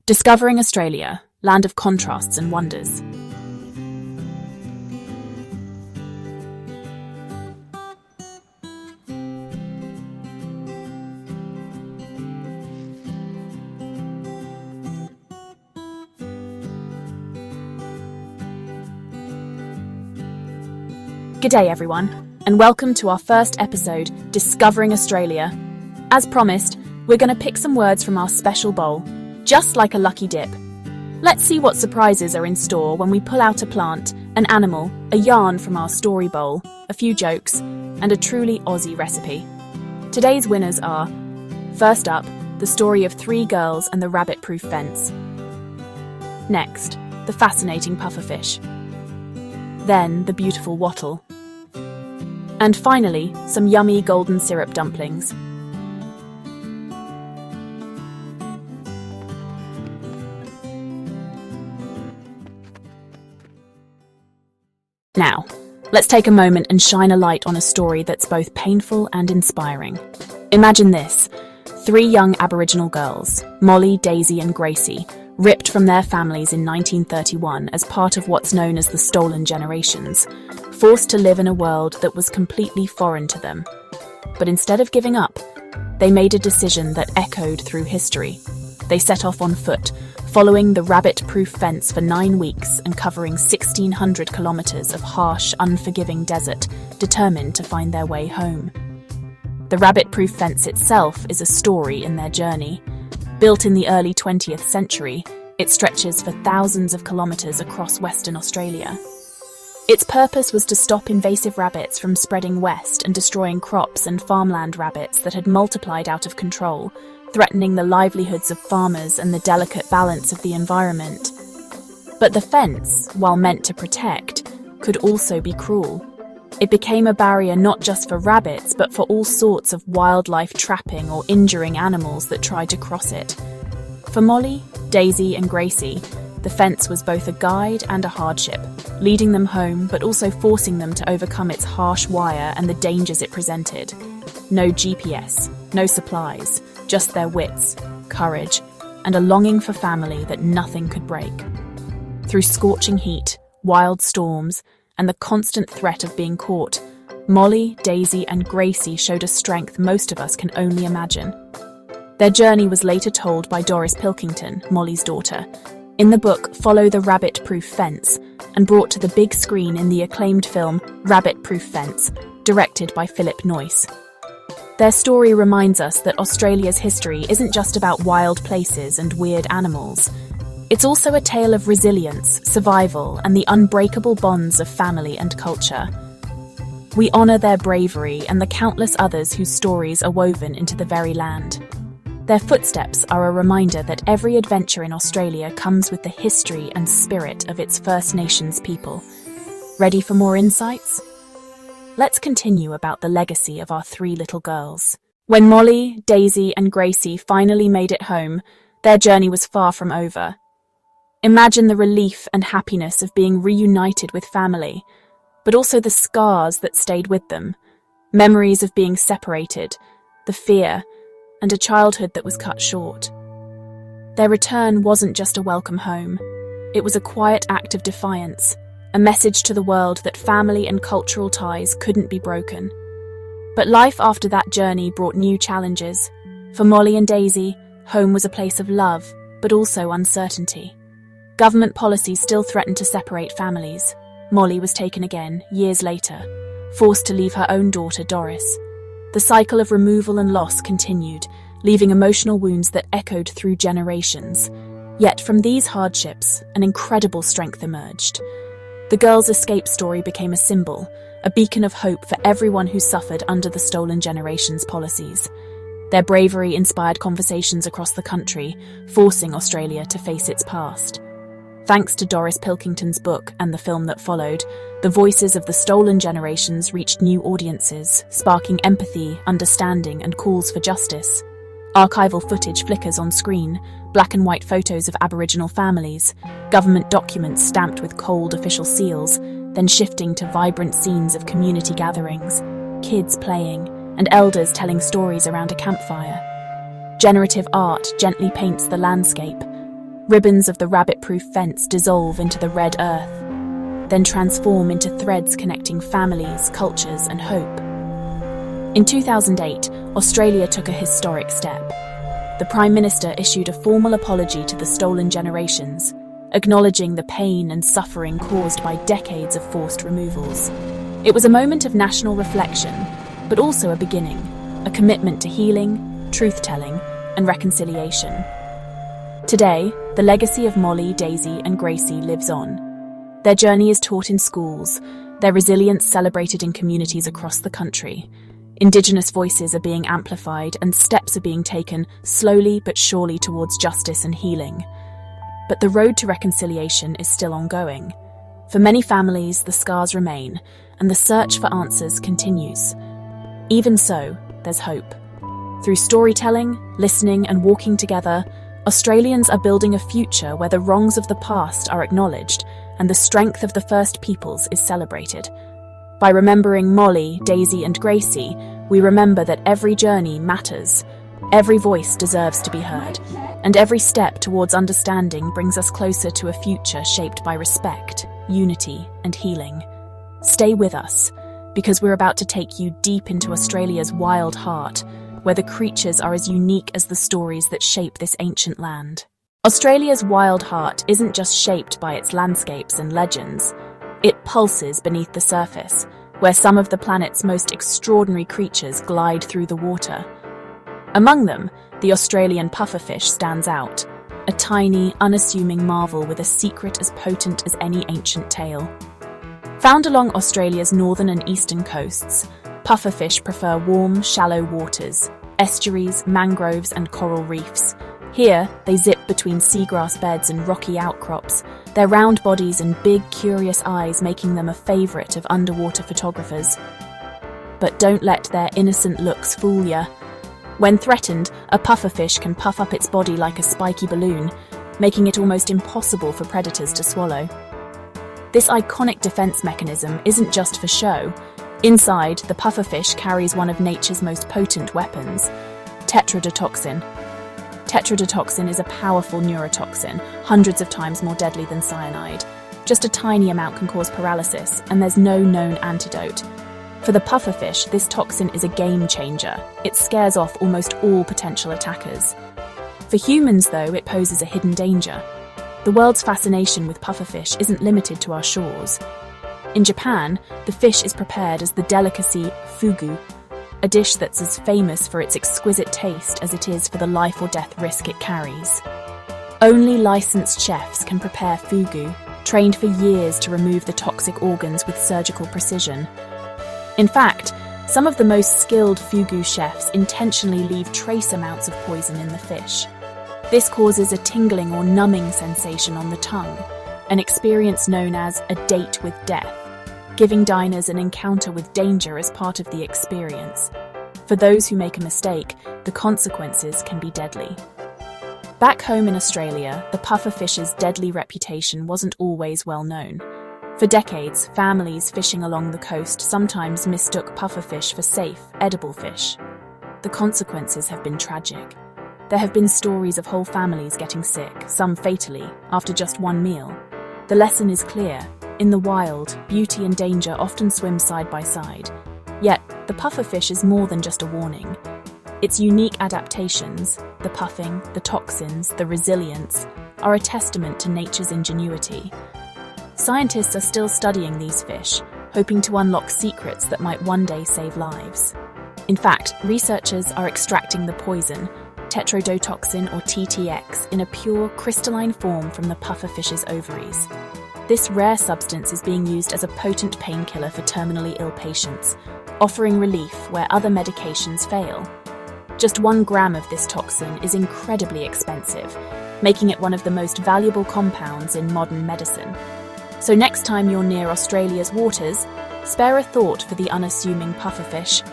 Discovering Australia, land of contrasts and wonders. G'day everyone, and welcome to our first episode, Discovering Australia. As promised, we're going to pick some words from our special bowl, just like a lucky dip. Let's see what surprises are in store when we pull out a plant, an animal, a yarn from our story bowl, a few jokes, and a truly Aussie recipe. Today's winners are, first up, the story of 3 girls and the rabbit-proof fence. Next, the fascinating pufferfish. Then, the beautiful Wattle. And finally, some yummy golden syrup dumplings. Now, let's take a moment and shine a light on a story that's both painful and inspiring. Imagine this: 3 young Aboriginal girls, Molly, Daisy and Gracie, ripped from their families in 1931 as part of what's known as the Stolen Generations, forced to live in a world that was completely foreign to them. But instead of giving up, they made a decision that echoed through history. They set off on foot, following the rabbit-proof fence for 9 weeks and covering 1,600 kilometers of harsh, unforgiving desert, determined to find their way home. The rabbit-proof fence itself is a story in their journey. Built in the early 20th century, it stretches for thousands of kilometers across Western Australia. Its purpose was to stop invasive rabbits from spreading west and destroying crops and farmland rabbits that had multiplied out of control, threatening the livelihoods of farmers and the delicate balance of the environment. But the fence, while meant to protect, could also be cruel. It became a barrier not just for rabbits, but for all sorts of wildlife trapping or injuring animals that tried to cross it. For Molly, Daisy and Gracie, the fence was both a guide and a hardship, leading them home but also forcing them to overcome its harsh wire and the dangers it presented. No GPS, no supplies, just their wits, courage, and a longing for family that nothing could break. Through scorching heat, wild storms, and the constant threat of being caught, Molly, Daisy, and Gracie showed a strength most of us can only imagine. Their journey was later told by Doris Pilkington, Molly's daughter, in the book Follow the Rabbit-Proof Fence, and brought to the big screen in the acclaimed film Rabbit-Proof Fence, directed by Philip Noyce. Their story reminds us that Australia's history isn't just about wild places and weird animals. It's also a tale of resilience, survival, and the unbreakable bonds of family and culture. We honour their bravery and the countless others whose stories are woven into the very land. Their footsteps are a reminder that every adventure in Australia comes with the history and spirit of its First Nations people. Ready for more insights? Let's continue about the legacy of our 3 little girls. When Molly, Daisy, and Gracie finally made it home, their journey was far from over. Imagine the relief and happiness of being reunited with family, but also the scars that stayed with them, memories of being separated, the fear, and a childhood that was cut short. Their return wasn't just a welcome home. It was a quiet act of defiance, a message to the world that family and cultural ties couldn't be broken. But life after that journey brought new challenges. For Molly and Daisy, home was a place of love, but also uncertainty. Government policies still threatened to separate families. Molly was taken again, years later, forced to leave her own daughter, Doris. The cycle of removal and loss continued, leaving emotional wounds that echoed through generations. Yet from these hardships, an incredible strength emerged. The girls' escape story became a symbol, a beacon of hope for everyone who suffered under the Stolen Generations policies. Their bravery inspired conversations across the country, forcing Australia to face its past. Thanks to Doris Pilkington's book and the film that followed, the voices of the Stolen Generations reached new audiences, sparking empathy, understanding, and calls for justice. Archival footage flickers on screen, black and white photos of Aboriginal families, government documents stamped with cold official seals, then shifting to vibrant scenes of community gatherings, kids playing, and elders telling stories around a campfire. Generative art gently paints the landscape, Ribbons of the rabbit-proof fence dissolve into the red earth, then transform into threads connecting families, cultures, and hope. In 2008, Australia took a historic step. The Prime Minister issued a formal apology to the stolen generations, acknowledging the pain and suffering caused by decades of forced removals. It was a moment of national reflection, but also a beginning, a commitment to healing, truth-telling, and reconciliation. Today, the legacy of Molly, Daisy, and Gracie lives on. Their journey is taught in schools, their resilience celebrated in communities across the country. Indigenous voices are being amplified and steps are being taken slowly but surely towards justice and healing. But the road to reconciliation is still ongoing. For many families, the scars remain, and the search for answers continues. Even so, there's hope. Through storytelling, listening, and walking together, Australians are building a future where the wrongs of the past are acknowledged and the strength of the First Peoples is celebrated. By remembering Molly, Daisy, and Gracie, we remember that every journey matters, every voice deserves to be heard, and every step towards understanding brings us closer to a future shaped by respect, unity, and healing. Stay with us, because we're about to take you deep into Australia's wild heart, where the creatures are as unique as the stories that shape this ancient land. Australia's wild heart isn't just shaped by its landscapes and legends. It pulses beneath the surface, where some of the planet's most extraordinary creatures glide through the water. Among them, the Australian pufferfish stands out, a tiny, unassuming marvel with a secret as potent as any ancient tale. Found along Australia's northern and eastern coasts, pufferfish prefer warm, shallow waters, estuaries, mangroves, and coral reefs. Here, they zip between seagrass beds and rocky outcrops, their round bodies and big, curious eyes making them a favourite of underwater photographers. But don't let their innocent looks fool ya. When threatened, a pufferfish can puff up its body like a spiky balloon, making it almost impossible for predators to swallow. This iconic defence mechanism isn't just for show. Inside, the pufferfish carries one of nature's most potent weapons, tetrodotoxin. Tetrodotoxin is a powerful neurotoxin, hundreds of times more deadly than cyanide. Just a tiny amount can cause paralysis, and there's no known antidote. For the pufferfish, this toxin is a game changer. It scares off almost all potential attackers. For humans, though, it poses a hidden danger. The world's fascination with pufferfish isn't limited to our shores. In Japan, the fish is prepared as the delicacy fugu, a dish that's as famous for its exquisite taste as it is for the life or death risk it carries. Only licensed chefs can prepare fugu, trained for years to remove the toxic organs with surgical precision. In fact, some of the most skilled fugu chefs intentionally leave trace amounts of poison in the fish. This causes a tingling or numbing sensation on the tongue, an experience known as a date with death, giving diners an encounter with danger as part of the experience. For those who make a mistake, the consequences can be deadly. Back home in Australia, the pufferfish's deadly reputation wasn't always well known. For decades, families fishing along the coast sometimes mistook pufferfish for safe, edible fish. The consequences have been tragic. There have been stories of whole families getting sick, some fatally, after just one meal. The lesson is clear. In the wild, beauty and danger often swim side by side. Yet, the pufferfish is more than just a warning. Its unique adaptations, the puffing, the toxins, the resilience, are a testament to nature's ingenuity. Scientists are still studying these fish, hoping to unlock secrets that might one day save lives. In fact, researchers are extracting the poison, tetrodotoxin or TTX, in a pure, crystalline form from the pufferfish's ovaries. This rare substance is being used as a potent painkiller for terminally ill patients, offering relief where other medications fail. Just 1 gram of this toxin is incredibly expensive, making it one of the most valuable compounds in modern medicine. So next time you're near Australia's waters, spare a thought for the unassuming pufferfish.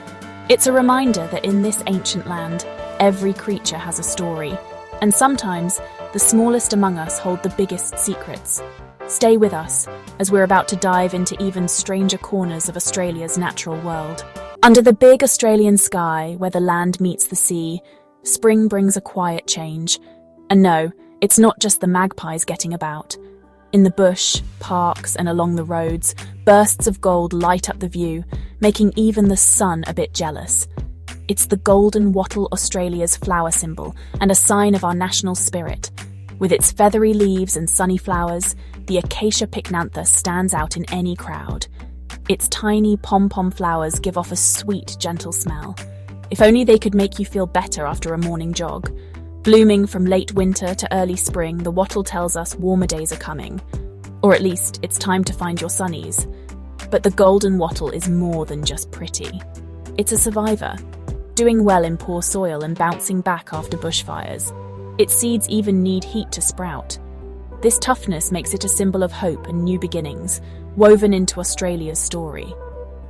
It's a reminder that in this ancient land, every creature has a story, and sometimes the smallest among us hold the biggest secrets. Stay with us, as we're about to dive into even stranger corners of Australia's natural world. Under the big Australian sky, where the land meets the sea, spring brings a quiet change. And no, It's not just the magpies getting about. In the bush, parks, and along the roads, bursts of gold light up the view, making even the sun a bit jealous. It's the golden wattle, Australia's flower symbol, and a sign of our national spirit. With its feathery leaves and sunny flowers, the acacia pycnantha stands out in any crowd. Its tiny pom-pom flowers give off a sweet, gentle smell. If only they could make you feel better after a morning jog. Blooming from late winter to early spring, the wattle tells us warmer days are coming. Or at least, it's time to find your sunnies. But the golden wattle is more than just pretty. It's a survivor, doing well in poor soil and bouncing back after bushfires. Its seeds even need heat to sprout. This toughness makes it a symbol of hope and new beginnings, woven into Australia's story.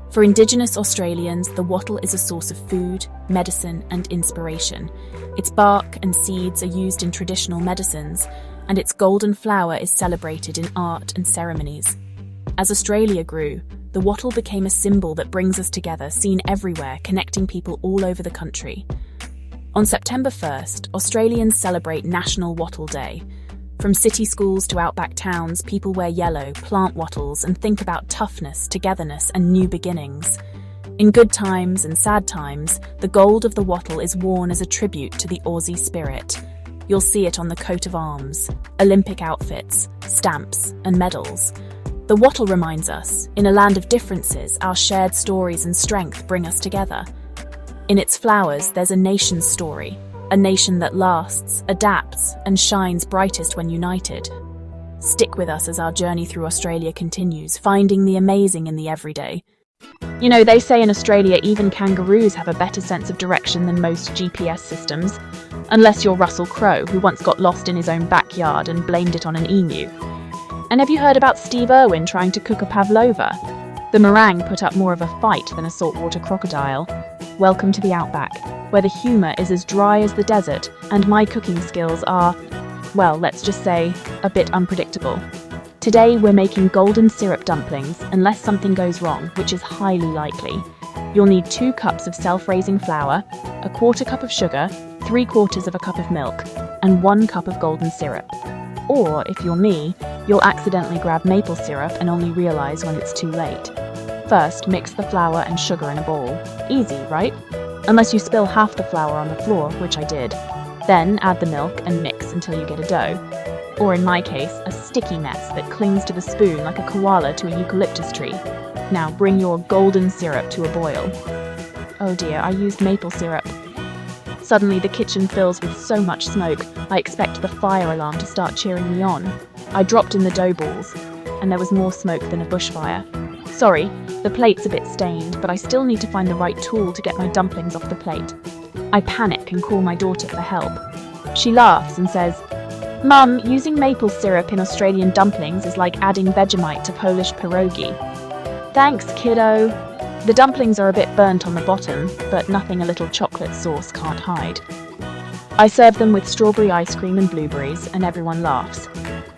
For Indigenous Australians, the wattle is a source of food, medicine, and inspiration. Its bark and seeds are used in traditional medicines, and its golden flower is celebrated in art and ceremonies. As Australia grew, the wattle became a symbol that brings us together, seen everywhere, connecting people all over the country. On September 1st, Australians celebrate National Wattle Day. From city schools to outback towns, people wear yellow, plant wattles, and think about toughness, togetherness, and new beginnings. In good times and sad times, the gold of the wattle is worn as a tribute to the Aussie spirit. You'll see it on the coat of arms, Olympic outfits, stamps, and medals. The wattle reminds us, in a land of differences, our shared stories and strength bring us together. In its flowers, there's a nation's story, a nation that lasts, adapts, and shines brightest when united. Stick with us as our journey through Australia continues, finding the amazing in the everyday. You know, they say in Australia even kangaroos have a better sense of direction than most GPS systems, unless you're Russell Crowe, who once got lost in his own backyard and blamed it on an emu. And have you heard about Steve Irwin trying to cook a pavlova? The meringue put up more of a fight than a saltwater crocodile. Welcome to the outback, where the humour is as dry as the desert, and my cooking skills are, well, let's just say, a bit unpredictable. Today we're making golden syrup dumplings, unless something goes wrong, which is highly likely. You'll need 2 cups of self-raising flour, a 1/4 cup of sugar, 3/4 of a cup of milk, and 1 cup of golden syrup. Or, if you're me, you'll accidentally grab maple syrup and only realise when it's too late. First, mix the flour and sugar in a bowl. Easy, right? Unless you spill half the flour on the floor, which I did. Then add the milk and mix until you get a dough. Or in my case, a sticky mess that clings to the spoon like a koala to a eucalyptus tree. Now bring your golden syrup to a boil. Oh dear, I used maple syrup. Suddenly the kitchen fills with so much smoke, I expect the fire alarm to start cheering me on. I dropped in the dough balls, and there was more smoke than a bushfire. Sorry, the plate's a bit stained, but I still need to find the right tool to get my dumplings off the plate. I panic and call my daughter for help. She laughs and says, "Mum, using maple syrup in Australian dumplings is like adding Vegemite to Polish pierogi." Thanks, kiddo. The dumplings are a bit burnt on the bottom, but nothing a little chocolate sauce can't hide. I serve them with strawberry ice cream and blueberries, and everyone laughs.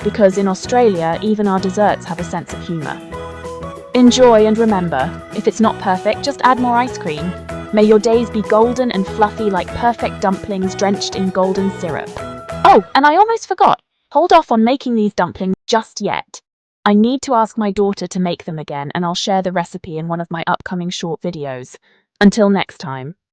Because in Australia, even our desserts have a sense of humour. Enjoy, and remember, if it's not perfect, just add more ice cream. May your days be golden and fluffy like perfect dumplings drenched in golden syrup. Oh, and I almost forgot. Hold off on making these dumplings just yet. I need to ask my daughter to make them again, and I'll share the recipe in one of my upcoming short videos. Until next time.